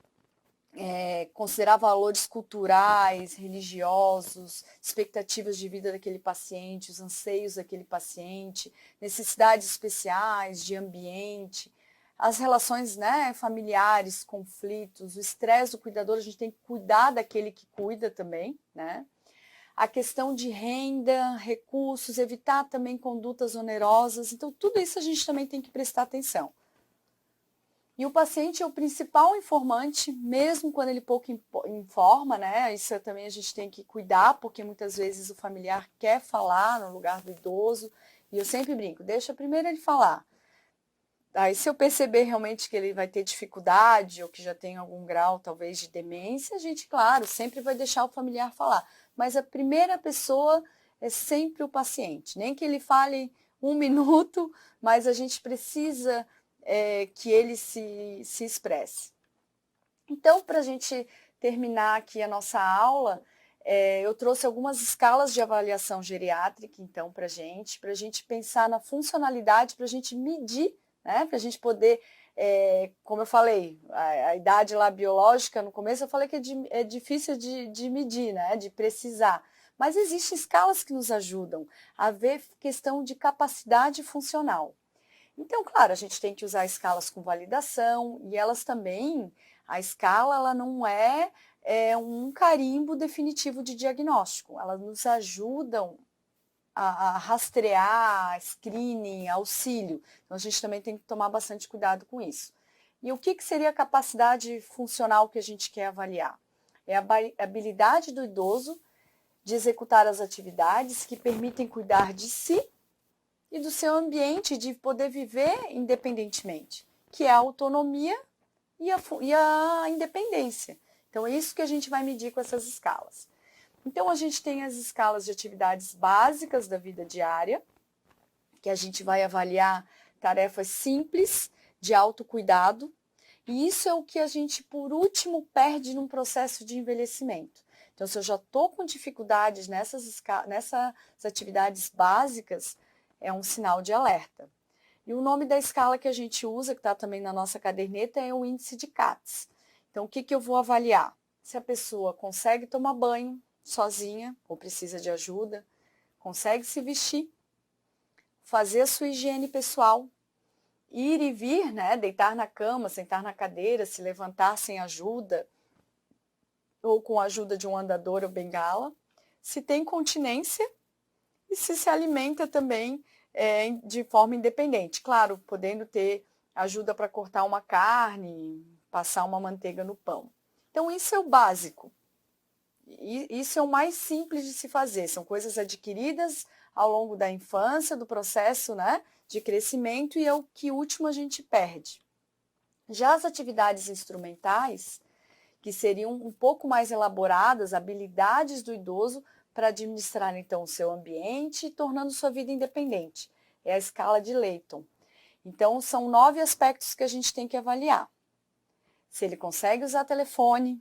considerar valores culturais, religiosos, expectativas de vida daquele paciente, os anseios daquele paciente, necessidades especiais de ambiente, as relações, né, familiares, conflitos, o estresse do cuidador, a gente tem que cuidar daquele que cuida também, né? A questão de renda, recursos, evitar também condutas onerosas, então tudo isso a gente também tem que prestar atenção. E o paciente é o principal informante, mesmo quando ele pouco informa, né? Isso também a gente tem que cuidar, porque muitas vezes o familiar quer falar no lugar do idoso, e eu sempre brinco, deixa primeiro ele falar. Aí se eu perceber realmente que ele vai ter dificuldade, ou que já tem algum grau talvez de demência, a gente, claro, sempre vai deixar o familiar falar. Mas a primeira pessoa é sempre o paciente, nem que ele fale 1 minuto, mas a gente precisa que ele se expresse. Então, para a gente terminar aqui a nossa aula, eu trouxe algumas escalas de avaliação geriátrica, então, para a gente pensar na funcionalidade, para a gente medir, né, para a gente poder, como eu falei, a idade lá biológica, no começo eu falei que é difícil de medir, né, de precisar, mas existem escalas que nos ajudam a ver questão de capacidade funcional. Então, claro, a gente tem que usar escalas com validação e elas também, a escala ela não um carimbo definitivo de diagnóstico, elas nos ajudam a rastrear, screening, auxílio. Então, a gente também tem que tomar bastante cuidado com isso. E o que seria a capacidade funcional que a gente quer avaliar? É a habilidade do idoso de executar as atividades que permitem cuidar de si e do seu ambiente, de poder viver independentemente, que é a autonomia e a independência. Então, é isso que a gente vai medir com essas escalas. Então, a gente tem as escalas de atividades básicas da vida diária, que a gente vai avaliar tarefas simples de autocuidado, e isso é o que a gente, por último, perde num processo de envelhecimento. Então, se eu já estou com dificuldades nessas atividades básicas, é um sinal de alerta. E o nome da escala que a gente usa, que está também na nossa caderneta, é o índice de CATS. Então, o que eu vou avaliar? Se a pessoa consegue tomar banho sozinha ou precisa de ajuda, consegue se vestir, fazer a sua higiene pessoal, ir e vir, né, deitar na cama, sentar na cadeira, se levantar sem ajuda, ou com a ajuda de um andador ou bengala, se tem continência e se alimenta também de forma independente. Claro, podendo ter ajuda para cortar uma carne, passar uma manteiga no pão. Então, isso é o básico. E isso é o mais simples de se fazer. São coisas adquiridas ao longo da infância, do processo, né, de crescimento, e é o que último a gente perde. Já as atividades instrumentais, que seriam um pouco mais elaboradas, habilidades do idoso para administrar então o seu ambiente, tornando sua vida independente. É a escala de Layton. Então, são 9 aspectos que a gente tem que avaliar. Se ele consegue usar telefone,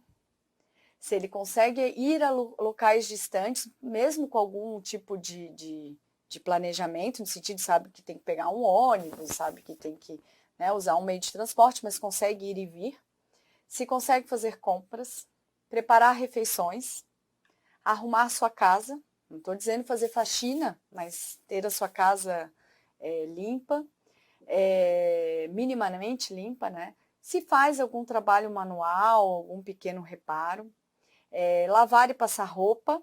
se ele consegue ir a locais distantes, mesmo com algum tipo de planejamento, no sentido, sabe que tem que pegar um ônibus, sabe que tem que, né, usar um meio de transporte, mas consegue ir e vir. Se consegue fazer compras, preparar refeições, arrumar sua casa, não estou dizendo fazer faxina, mas ter a sua casa limpa, minimamente limpa, né? Se faz algum trabalho manual, algum pequeno reparo, lavar e passar roupa,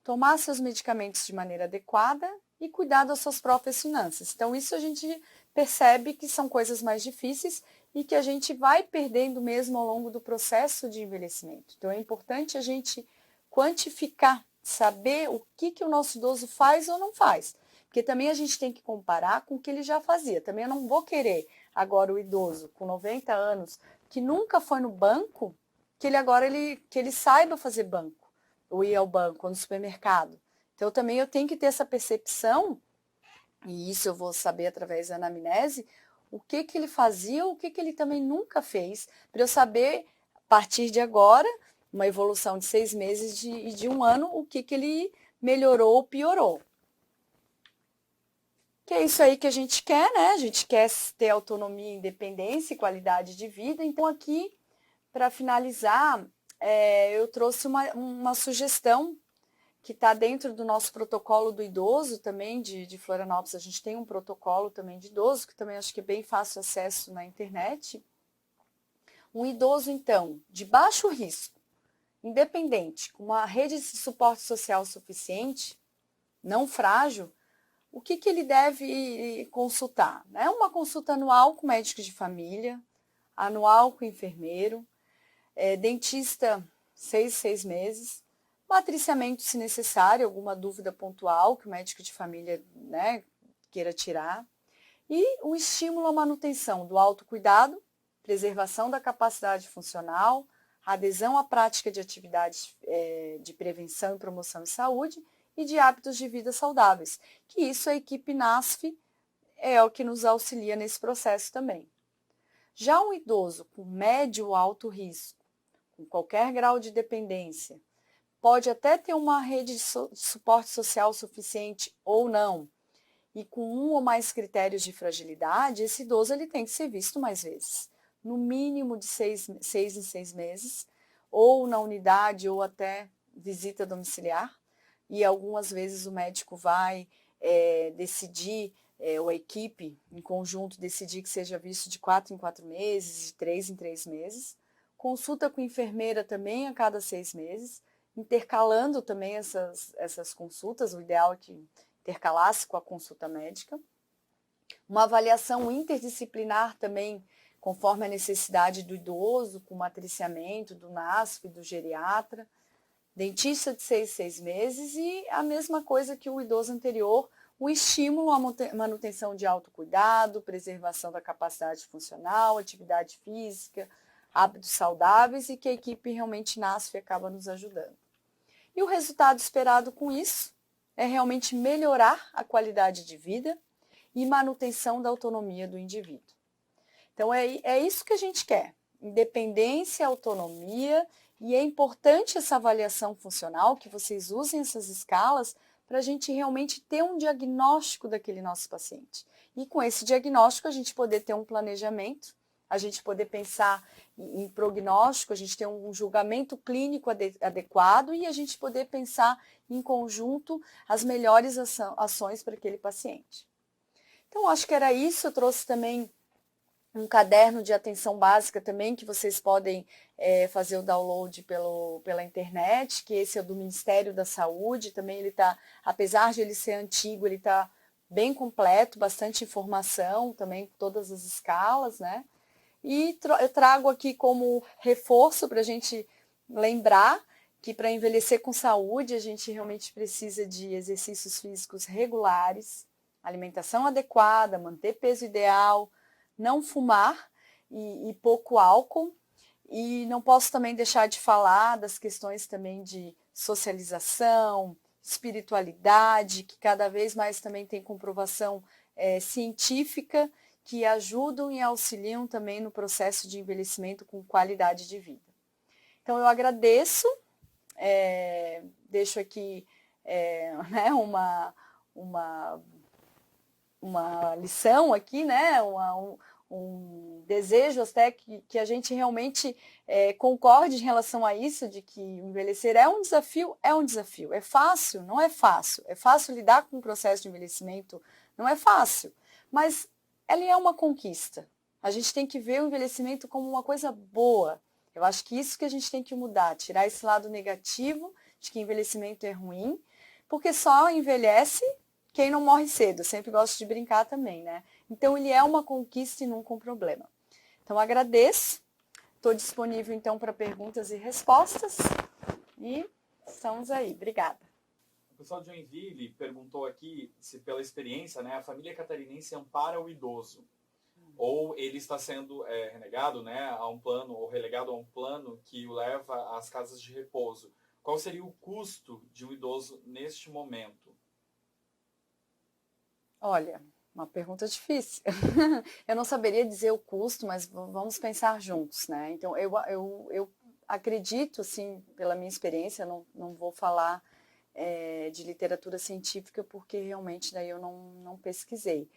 tomar seus medicamentos de maneira adequada e cuidar das suas próprias finanças. Então, isso a gente percebe que são coisas mais difíceis e que a gente vai perdendo mesmo ao longo do processo de envelhecimento. Então, é importante a gente quantificar, saber o que o nosso idoso faz ou não faz. Porque também a gente tem que comparar com o que ele já fazia. Também eu não vou querer agora o idoso com 90 anos, que nunca foi no banco, que ele saiba fazer banco, ou ir ao banco, ou no supermercado. Então, também eu tenho que ter essa percepção, e isso eu vou saber através da anamnese, o que ele fazia, o que ele também nunca fez, para eu saber, a partir de agora, uma evolução de 6 meses e de 1 ano, o que ele melhorou ou piorou. Que é isso aí que a gente quer, né? A gente quer ter autonomia, independência e qualidade de vida. Então, aqui, para finalizar, eu trouxe uma sugestão que está dentro do nosso protocolo do idoso também, de Florianópolis. A gente tem um protocolo também de idoso, que também acho que é bem fácil acesso na internet. Um idoso, então, de baixo risco, independente, com uma rede de suporte social suficiente, não frágil, o que ele deve consultar? Né? Uma consulta anual com médico de família, anual com enfermeiro, dentista 6 meses, matriciamento se necessário, alguma dúvida pontual que o médico de família, né, queira tirar, e o estímulo à manutenção do autocuidado, preservação da capacidade funcional, adesão à prática de atividades de prevenção e promoção de saúde e de hábitos de vida saudáveis, que isso a equipe NASF é o que nos auxilia nesse processo também. Já um idoso com médio ou alto risco, com qualquer grau de dependência, pode até ter uma rede de suporte social suficiente ou não, e com um ou mais critérios de fragilidade, esse idoso ele tem que ser visto mais vezes, no mínimo de 6 em 6 meses, ou na unidade, ou até visita domiciliar, e algumas vezes o médico vai decidir, ou a equipe em conjunto decidir que seja visto de 4 em 4 meses, de 3 em 3 meses, consulta com enfermeira também a cada 6 meses, intercalando também essas consultas, o ideal é que intercalasse com a consulta médica. Uma avaliação interdisciplinar também, conforme a necessidade do idoso, com matriciamento do NASF, do geriatra, dentista de 6 meses e a mesma coisa que o idoso anterior, o estímulo à manutenção de autocuidado, preservação da capacidade funcional, atividade física, hábitos saudáveis e que a equipe realmente NASF acaba nos ajudando. E o resultado esperado com isso é realmente melhorar a qualidade de vida e manutenção da autonomia do indivíduo. Então, é isso que a gente quer, independência, autonomia, e é importante essa avaliação funcional, que vocês usem essas escalas para a gente realmente ter um diagnóstico daquele nosso paciente. E com esse diagnóstico a gente poder ter um planejamento, a gente poder pensar em prognóstico, a gente ter um julgamento clínico adequado e a gente poder pensar em conjunto as melhores ações para aquele paciente. Então, acho que era isso. Eu trouxe também um caderno de atenção básica também, que vocês podem fazer o download pela internet, que esse é do Ministério da Saúde. Também ele está, apesar de ele ser antigo, ele está bem completo, bastante informação, também todas as escalas, né? E eu trago aqui como reforço para a gente lembrar que para envelhecer com saúde a gente realmente precisa de exercícios físicos regulares, alimentação adequada, manter peso ideal, não fumar e pouco álcool. E não posso também deixar de falar das questões também de socialização, espiritualidade, que cada vez mais também tem comprovação científica, que ajudam e auxiliam também no processo de envelhecimento com qualidade de vida. Então, eu agradeço, deixo aqui né, uma lição aqui, né, um desejo até que a gente realmente concorde em relação a isso, de que envelhecer é um desafio, é fácil, não é fácil, é fácil lidar com o processo de envelhecimento, não é fácil, mas ele é uma conquista. A gente tem que ver o envelhecimento como uma coisa boa. Eu acho que isso que a gente tem que mudar, tirar esse lado negativo de que envelhecimento é ruim, porque só envelhece quem não morre cedo. Eu sempre gosto de brincar também, né? Então, ele é uma conquista e nunca um problema. Então, agradeço. Estou disponível, então, para perguntas e respostas. E estamos aí. Obrigada. O pessoal de Joinville perguntou aqui se, pela experiência, né, a família catarinense ampara o idoso. Ou ele está sendo renegado, né, a um plano, ou relegado a um plano que o leva às casas de repouso. Qual seria o custo de um idoso neste momento? Olha, uma pergunta difícil. Eu não saberia dizer o custo, mas vamos pensar juntos, né? Então, eu acredito, assim, pela minha experiência, não vou falar de literatura científica, porque realmente daí eu não pesquisei.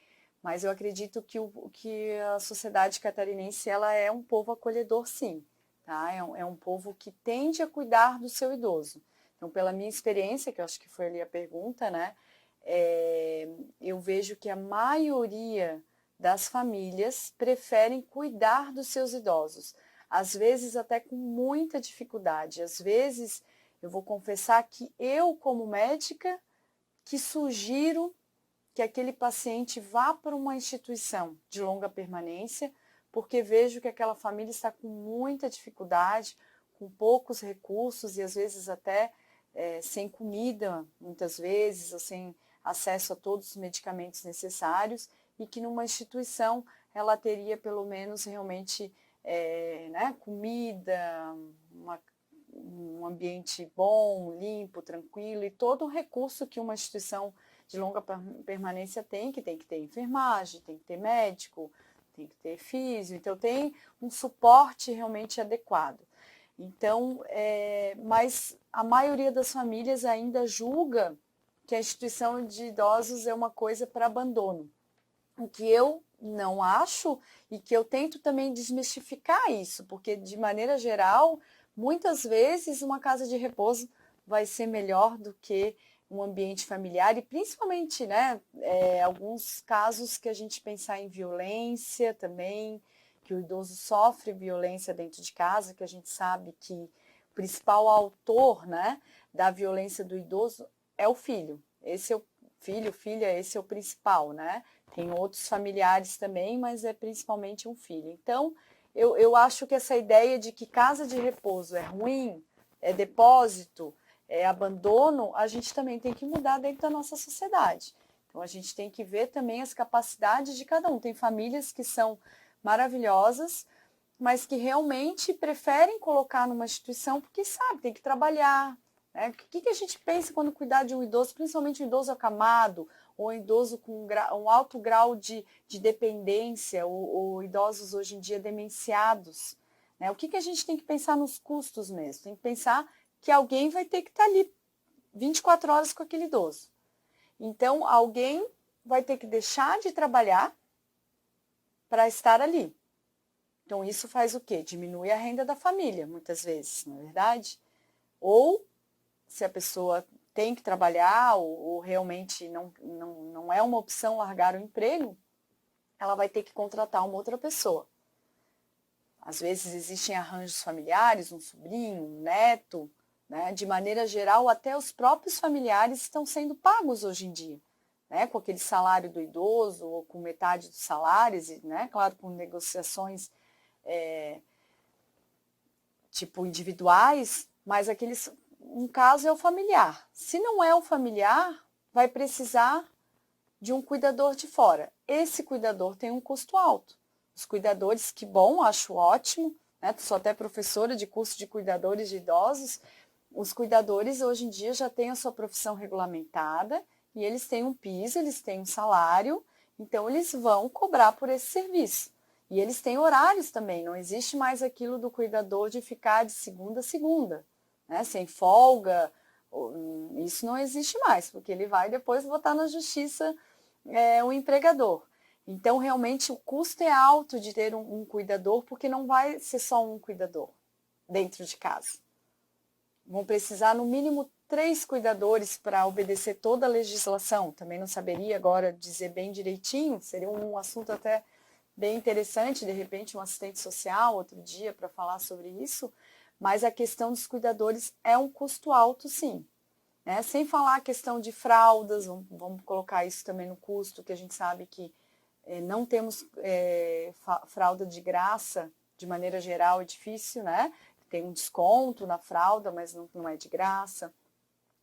Mas eu acredito que a sociedade catarinense ela é um povo acolhedor, sim. Tá? É um povo que tende a cuidar do seu idoso. Então, pela minha experiência, que eu acho que foi ali a pergunta, né? Eu vejo que a maioria das famílias preferem cuidar dos seus idosos. Às vezes até com muita dificuldade. Às vezes, eu vou confessar que eu, como médica, que sugiro que aquele paciente vá para uma instituição de longa permanência, porque vejo que aquela família está com muita dificuldade, com poucos recursos e às vezes até sem comida, muitas vezes, ou sem acesso a todos os medicamentos necessários, e que numa instituição ela teria pelo menos realmente né, comida, um ambiente bom, limpo, tranquilo, e todo o recurso que uma instituição de longa permanência tem que ter enfermagem, tem que ter médico, tem que ter físio, então tem um suporte realmente adequado. Então, mas a maioria das famílias ainda julga que a instituição de idosos é uma coisa para abandono, o que eu não acho e que eu tento também desmistificar isso, porque de maneira geral, muitas vezes uma casa de repouso vai ser melhor do que um ambiente familiar e principalmente, né, alguns casos que a gente pensar em violência também, que o idoso sofre violência dentro de casa, que a gente sabe que o principal autor, né, da violência do idoso é o filho. Esse é o filho, filha, esse é o principal, né? Tem outros familiares também, mas é principalmente um filho. Então, eu acho que essa ideia de que casa de repouso é ruim, é depósito, é abandono, a gente também tem que mudar dentro da nossa sociedade. Então, a gente tem que ver também as capacidades de cada um. Tem famílias que são maravilhosas, mas que realmente preferem colocar numa instituição porque sabe, tem que trabalhar. Né? O que a gente pensa quando cuidar de um idoso, principalmente um idoso acamado, ou um idoso com um alto grau de dependência, ou idosos hoje em dia demenciados? Né? O que a gente tem que pensar nos custos mesmo? Tem que pensar que alguém vai ter que estar ali 24 horas com aquele idoso. Então, alguém vai ter que deixar de trabalhar para estar ali. Então, isso faz o quê? Diminui a renda da família, muitas vezes, não é verdade? Ou, se a pessoa tem que trabalhar ou realmente não é uma opção largar o emprego, ela vai ter que contratar uma outra pessoa. Às vezes existem arranjos familiares, um sobrinho, um neto, né? De maneira geral, até os próprios familiares estão sendo pagos hoje em dia, né? Com aquele salário do idoso ou com metade dos salários, né? Claro, com negociações tipo individuais, mas um caso é o familiar. Se não é o familiar, vai precisar de um cuidador de fora. Esse cuidador tem um custo alto. Os cuidadores, que bom, acho ótimo, né? Sou até professora de curso de cuidadores de idosos. Os cuidadores hoje em dia já têm a sua profissão regulamentada e eles têm um piso, eles têm um salário, então eles vão cobrar por esse serviço. E eles têm horários também, não existe mais aquilo do cuidador de ficar de segunda a segunda, né? Sem folga, isso não existe mais, porque ele vai depois botar na justiça o empregador. Então, realmente, o custo é alto de ter um cuidador, porque não vai ser só um cuidador dentro de casa. Vão precisar, no mínimo, 3 cuidadores para obedecer toda a legislação. Também não saberia agora dizer bem direitinho, seria um assunto até bem interessante, de repente um assistente social outro dia para falar sobre isso, mas a questão dos cuidadores é um custo alto, sim. Né? Sem falar a questão de fraldas, vamos colocar isso também no custo, que a gente sabe que não temos fralda de graça, de maneira geral é difícil, né? Tem um desconto na fralda, mas não é de graça.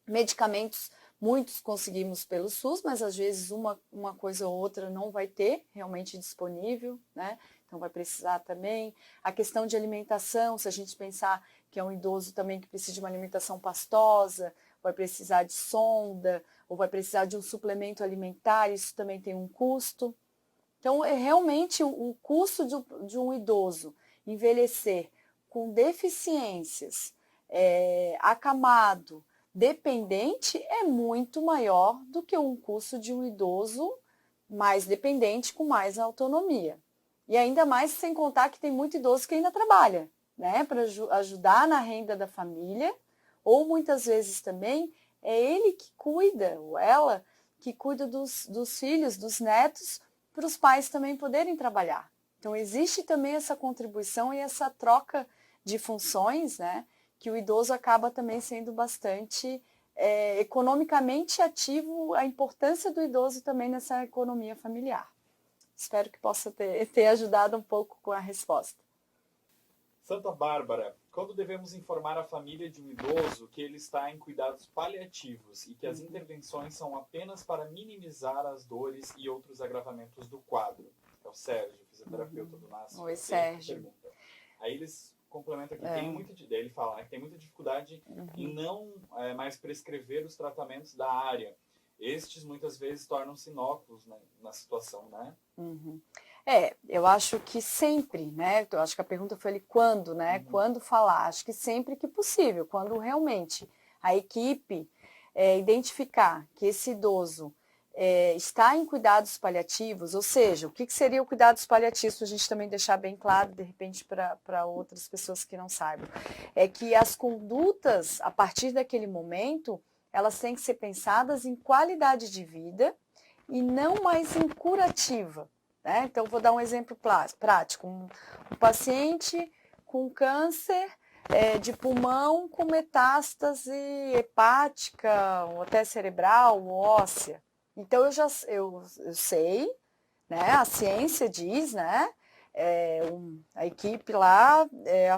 Medicamentos, muitos conseguimos pelo SUS, mas às vezes uma coisa ou outra não vai ter realmente disponível, né? Então vai precisar também. A questão de alimentação, se a gente pensar que é um idoso também que precisa de uma alimentação pastosa, vai precisar de sonda, ou vai precisar de um suplemento alimentar, isso também tem um custo. Então, realmente o custo de um idoso envelhecer com deficiências, acamado, dependente é muito maior do que um custo de um idoso mais dependente com mais autonomia. E ainda mais sem contar que tem muito idoso que ainda trabalha, né, para ajudar na renda da família, ou muitas vezes também é ele que cuida, ou ela que cuida dos filhos, dos netos, para os pais também poderem trabalhar. Então existe também essa contribuição e essa troca de funções, né, que o idoso acaba também sendo bastante economicamente ativo, a importância do idoso também nessa economia familiar. Espero que possa ter ajudado um pouco com a resposta. Santa Bárbara, quando devemos informar a família de um idoso que ele está em cuidados paliativos e que as intervenções são apenas para minimizar as dores e outros agravamentos do quadro? É o Sérgio, fisioterapeuta do NASF. Oi, Sérgio. Pergunta. Aí eles complementam aqui, ele fala, né, que tem muita dificuldade em não mais prescrever os tratamentos da área. Estes muitas vezes tornam-se inóculos, né, na situação, né? Eu acho que sempre, né? Eu acho que a pergunta foi ali quando, né? Quando falar? Acho que sempre que possível, quando realmente a equipe identificar que esse idoso está em cuidados paliativos, ou seja, o que seria o cuidados paliativos, para a gente também deixar bem claro, de repente, para outras pessoas que não saibam, é que as condutas, a partir daquele momento, elas têm que ser pensadas em qualidade de vida e não mais em curativa. Né? Então, vou dar um exemplo prático. Um paciente com câncer de pulmão com metástase hepática, ou até cerebral, ou óssea. Então, eu sei, né? A ciência diz, né? A equipe lá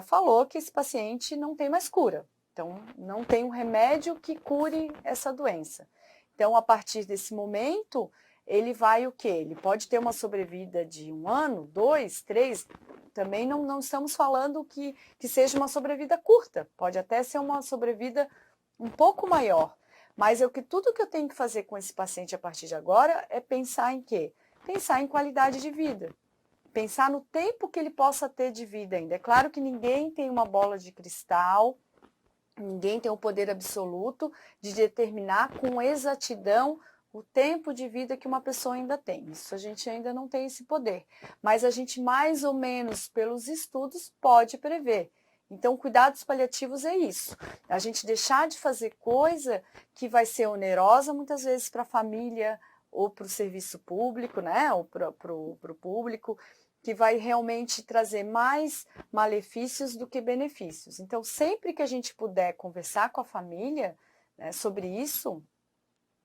falou que esse paciente não tem mais cura. Então, não tem um remédio que cure essa doença. Então, a partir desse momento, ele vai o quê? Ele pode ter uma sobrevida de 1 ano, 2, 3, também não estamos falando que seja uma sobrevida curta, pode até ser uma sobrevida um pouco maior. Mas tudo que eu tenho que fazer com esse paciente a partir de agora é pensar em quê? Pensar em qualidade de vida. Pensar no tempo que ele possa ter de vida ainda. É claro que ninguém tem uma bola de cristal, ninguém tem o poder absoluto de determinar com exatidão o tempo de vida que uma pessoa ainda tem. Isso a gente ainda não tem esse poder. Mas a gente, mais ou menos, pelos estudos, pode prever. Então, cuidados paliativos é isso. A gente deixar de fazer coisa que vai ser onerosa, muitas vezes, para a família ou para o serviço público, né? Ou para o público, que vai realmente trazer mais malefícios do que benefícios. Então, sempre que a gente puder conversar com a família, né, sobre isso,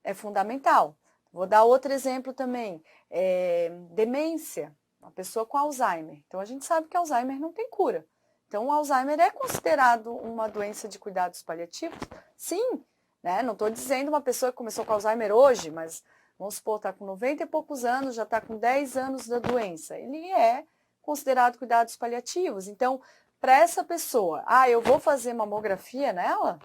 é fundamental. Vou dar outro exemplo também, demência, uma pessoa com Alzheimer. Então, a gente sabe que Alzheimer não tem cura. Então, o Alzheimer é considerado uma doença de cuidados paliativos? Sim, né? Não estou dizendo uma pessoa que começou com Alzheimer hoje, mas vamos supor, está com 90 e poucos anos, já está com 10 anos da doença. Ele é considerado cuidados paliativos. Então, para essa pessoa, eu vou fazer mamografia nela?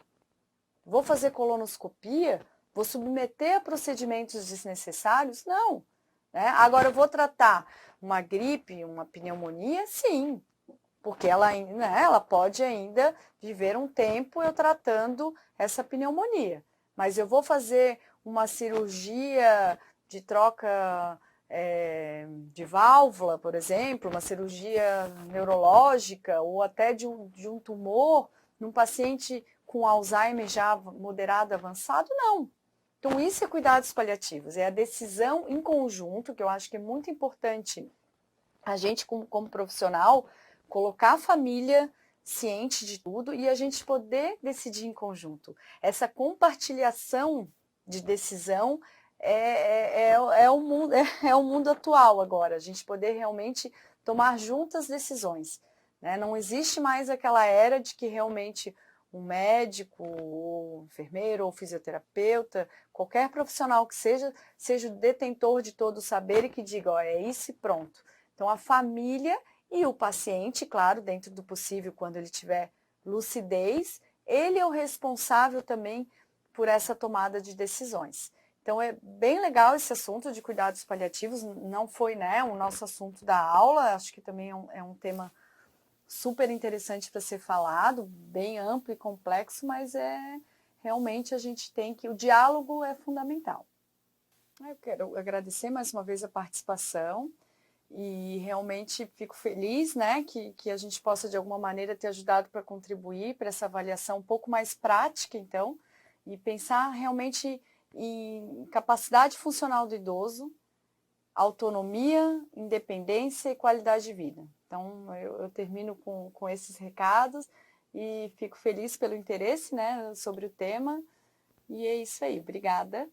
Vou fazer colonoscopia? Vou submeter a procedimentos desnecessários? Não. Né? Agora, eu vou tratar uma gripe, uma pneumonia? Sim. Porque ela pode ainda viver um tempo eu tratando essa pneumonia. Mas eu vou fazer uma cirurgia de troca de válvula, por exemplo, uma cirurgia neurológica ou até de um tumor num paciente com Alzheimer já moderado, avançado? Não. Então, isso é cuidados paliativos, é a decisão em conjunto, que eu acho que é muito importante a gente, como profissional, colocar a família ciente de tudo e a gente poder decidir em conjunto. Essa compartilhação de decisão o mundo atual agora, a gente poder realmente tomar juntas decisões. Né? Não existe mais aquela era de que realmente um médico, ou enfermeiro, ou fisioterapeuta, qualquer profissional que seja o detentor de todo o saber e que diga, é isso e pronto. Então, a família e o paciente, claro, dentro do possível, quando ele tiver lucidez, ele é o responsável também por essa tomada de decisões. Então, é bem legal esse assunto de cuidados paliativos, não foi, né, o nosso assunto da aula, acho que também é um tema super interessante para ser falado, bem amplo e complexo, mas realmente a gente tem que, o diálogo é fundamental. Eu quero agradecer mais uma vez a participação e realmente fico feliz, né, que a gente possa de alguma maneira ter ajudado para contribuir para essa avaliação um pouco mais prática, então, e pensar realmente em capacidade funcional do idoso, autonomia, independência e qualidade de vida. Então, eu termino com esses recados e fico feliz pelo interesse, né, sobre o tema. E é isso aí. Obrigada.